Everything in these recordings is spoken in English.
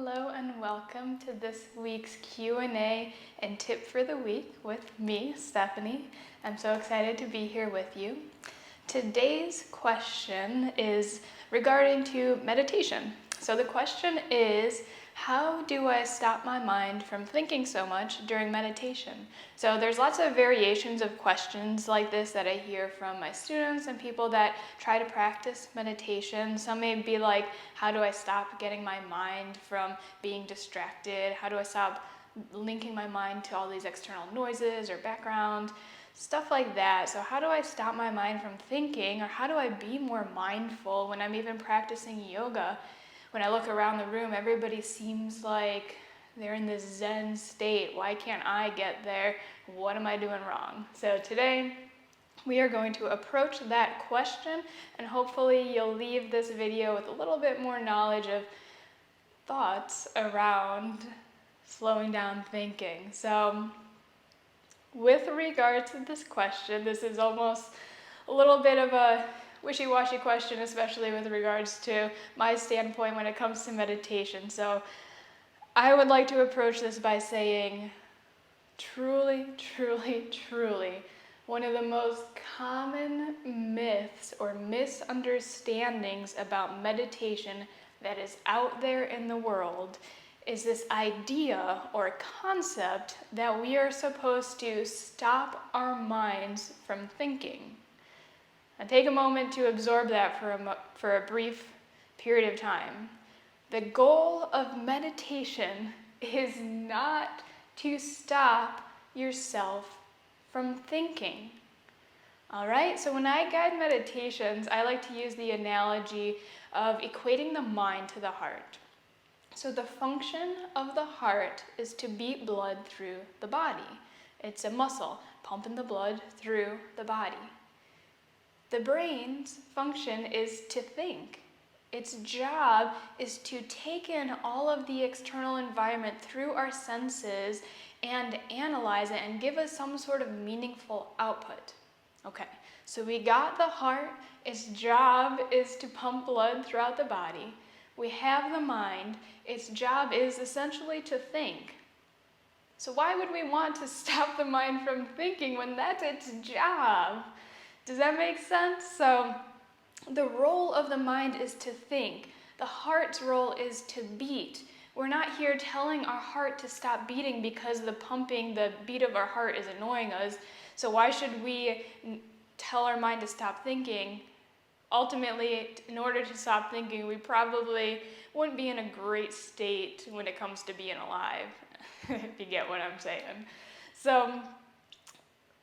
Hello and welcome to this week's Q&A and tip for the week with me, Stephanie. I'm so excited to be here with you. Today's question is regarding to meditation. So the question is, how do I stop my mind from thinking so much during meditation? So there's lots of variations of questions like this that I hear from my students and people that try to practice meditation. Some may be like, how do I stop getting my mind from being distracted? How do I stop linking my mind to all these external noises or background? Stuff like that. So how do I stop my mind from thinking, or how do I be more mindful when I'm even practicing yoga? When I look around the room, everybody seems like they're in this Zen state. Why can't I get there? What am I doing wrong? So today, we are going to approach that question, and hopefully you'll leave this video with a little bit more knowledge of thoughts around slowing down thinking. So with regard to this question, this is almost a little bit of a wishy-washy question, especially with regards to my standpoint when it comes to meditation. So I would like to approach this by saying, truly, one of the most common myths or misunderstandings about meditation that is out there in the world is this idea or concept that we are supposed to stop our minds from thinking. And take a moment to absorb that for a brief period of time. The goal of meditation is not to stop yourself from thinking. All right, so when I guide meditations, I like to use the analogy of equating the mind to the heart. So the function of the heart is to beat blood through the body. It's a muscle pumping the blood through the body. The brain's function is to think. Its job is to take in all of the external environment through our senses and analyze it and give us some sort of meaningful output. Okay, so we got the heart. Its job is to pump blood throughout the body. We have the mind. Its job is essentially to think. So why would we want to stop the mind from thinking when that's its job? Does that make sense? So the role of the mind is to think. The heart's role is to beat. We're not here telling our heart to stop beating because the beat of our heart is annoying us. So why should we tell our mind to stop thinking? Ultimately, in order to stop thinking, we probably wouldn't be in a great state when it comes to being alive, if you get what I'm saying. So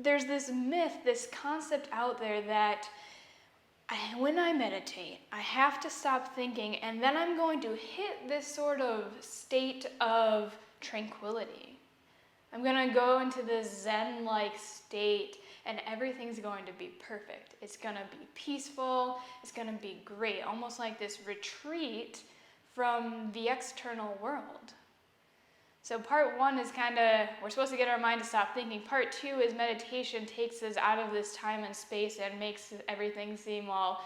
there's this myth, this concept out there that when I meditate, I have to stop thinking, and then I'm going to hit this sort of state of tranquility. I'm going to go into this Zen-like state, and everything's going to be perfect. It's going to be peaceful. It's going to be great, almost like this retreat from the external world. So part one is we're supposed to get our mind to stop thinking. Part two is meditation takes us out of this time and space and makes everything seem all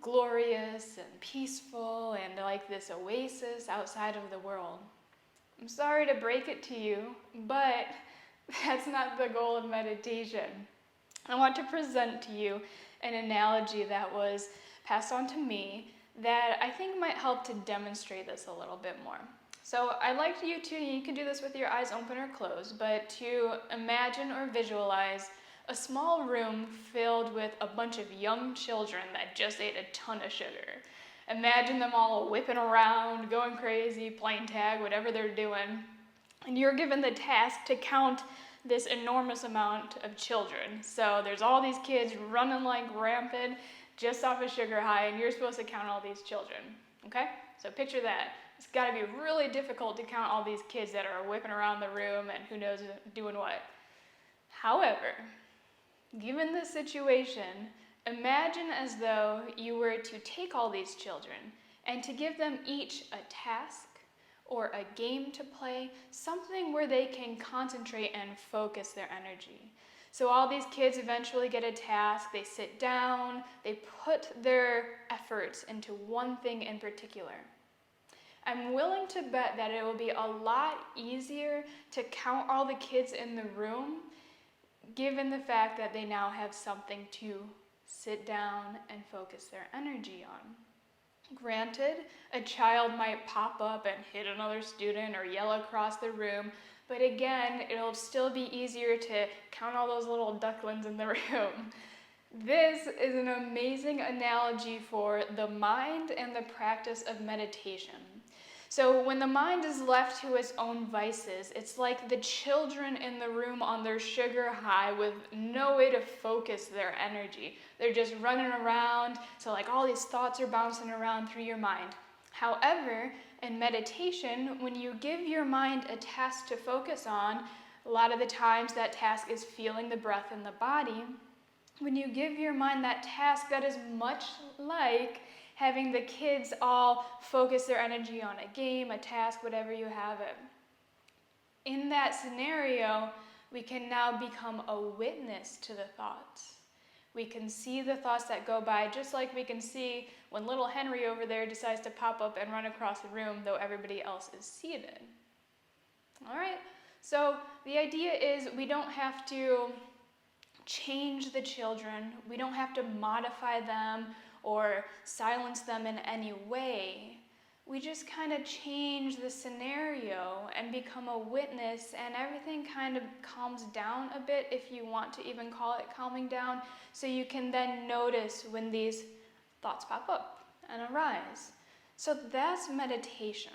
glorious and peaceful and like this oasis outside of the world. I'm sorry to break it to you, but that's not the goal of meditation. I want to present to you an analogy that was passed on to me that I think might help to demonstrate this a little bit more. So I'd like you can do this with your eyes open or closed, but to imagine or visualize a small room filled with a bunch of young children that just ate a ton of sugar. Imagine them all whipping around, going crazy, playing tag, whatever they're doing. And you're given the task to count this enormous amount of children. So there's all these kids running like rampant, just off a sugar high, and you're supposed to count all these children. Okay? So picture that. It's got to be really difficult to count all these kids that are whipping around the room and who knows doing what. However, given this situation, imagine as though you were to take all these children and to give them each a task or a game to play, something where they can concentrate and focus their energy. So all these kids eventually get a task, they sit down, they put their efforts into one thing in particular. I'm willing to bet that it will be a lot easier to count all the kids in the room, given the fact that they now have something to sit down and focus their energy on. Granted, a child might pop up and hit another student or yell across the room, but again, it'll still be easier to count all those little ducklings in the room. This is an amazing analogy for the mind and the practice of meditation. So when the mind is left to its own vices, it's like the children in the room on their sugar high with no way to focus their energy. They're just running around, so like all these thoughts are bouncing around through your mind. However, in meditation, when you give your mind a task to focus on, a lot of the times that task is feeling the breath in the body. When you give your mind that task, that is much like having the kids all focus their energy on a game, a task, whatever you have it. In that scenario, we can now become a witness to the thoughts. We can see the thoughts that go by, just like we can see when little Henry over there decides to pop up and run across the room, though everybody else is seated. All right, so the idea is we don't have to change the children. We don't have to modify them or silence them in any way. We just kind of change the scenario and become a witness, and everything kind of calms down a bit, if you want to even call it calming down, so you can then notice when these thoughts pop up and arise. So that's meditation.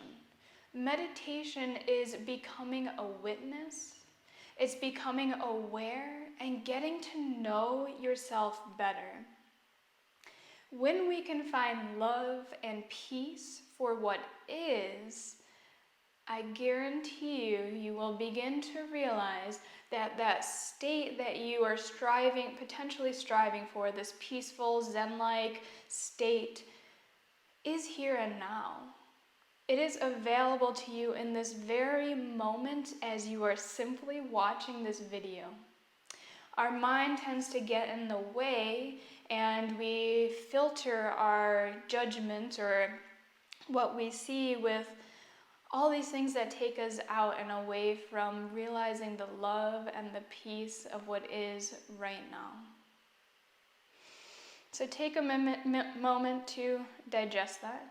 Meditation is becoming a witness. It's becoming aware and getting to know yourself better. When we can find love and peace for what is, I guarantee you, you will begin to realize that that state that you are potentially striving for, this peaceful, Zen-like state, is here and now. It is available to you in this very moment as you are simply watching this video. Our mind tends to get in the way, and we filter our judgment or what we see with all these things that take us out and away from realizing the love and the peace of what is right now. So take a moment to digest that.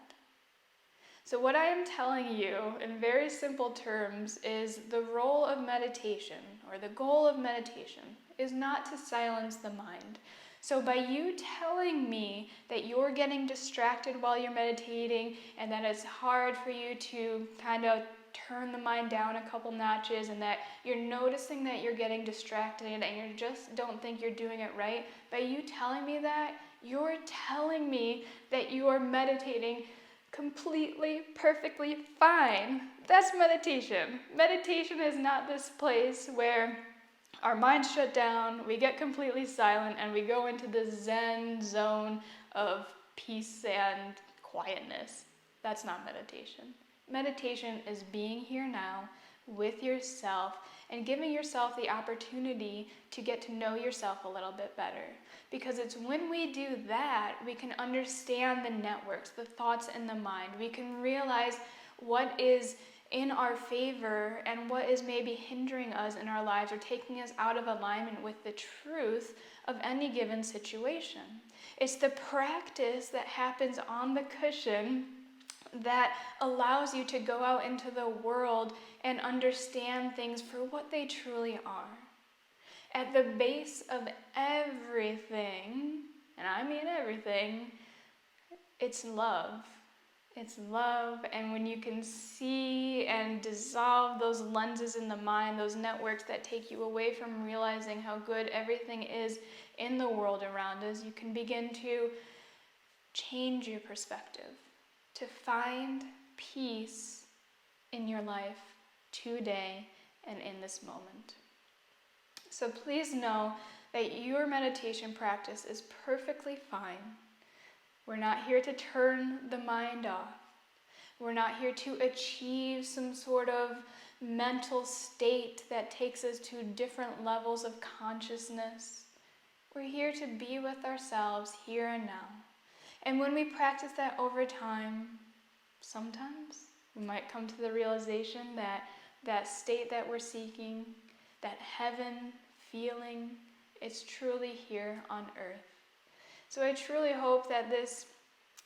So what I am telling you in very simple terms is the role of meditation, or the goal of meditation, is not to silence the mind. So by you telling me that you're getting distracted while you're meditating and that it's hard for you to kind of turn the mind down a couple notches, and that you're noticing that you're getting distracted and you just don't think you're doing it right, by you telling me that, you're telling me that you are meditating completely, perfectly fine. That's meditation. Meditation is not this place where our minds shut down, we get completely silent, and we go into the Zen zone of peace and quietness. That's not meditation. Meditation is being here now with yourself and giving yourself the opportunity to get to know yourself a little bit better. Because it's when we do that, we can understand the networks, the thoughts in the mind. We can realize what is in our favor and what is maybe hindering us in our lives or taking us out of alignment with the truth of any given situation. It's the practice that happens on the cushion that allows you to go out into the world and understand things for what they truly are. At the base of everything, and I mean everything, it's love. It's love, and when you can see and dissolve those lenses in the mind, those networks that take you away from realizing how good everything is in the world around us, you can begin to change your perspective, to find peace in your life today and in this moment. So please know that your meditation practice is perfectly fine. We're not here to turn the mind off. We're not here to achieve some sort of mental state that takes us to different levels of consciousness. We're here to be with ourselves here and now. And when we practice that over time, sometimes We might come to the realization that that state that we're seeking, that heaven feeling, it's truly here on earth. So I truly hope that this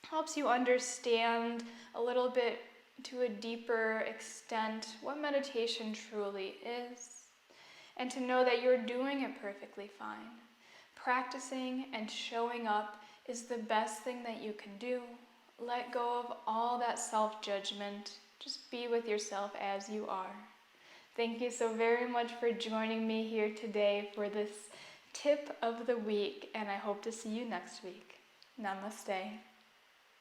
helps you understand a little bit to a deeper extent what meditation truly is, and to know that you're doing it perfectly fine. Practicing and showing up is the best thing that you can do. Let go of all that self-judgment. Just be with yourself as you are. Thank you so very much for joining me here today for this tip of the week, and I hope to see you next week. Namaste.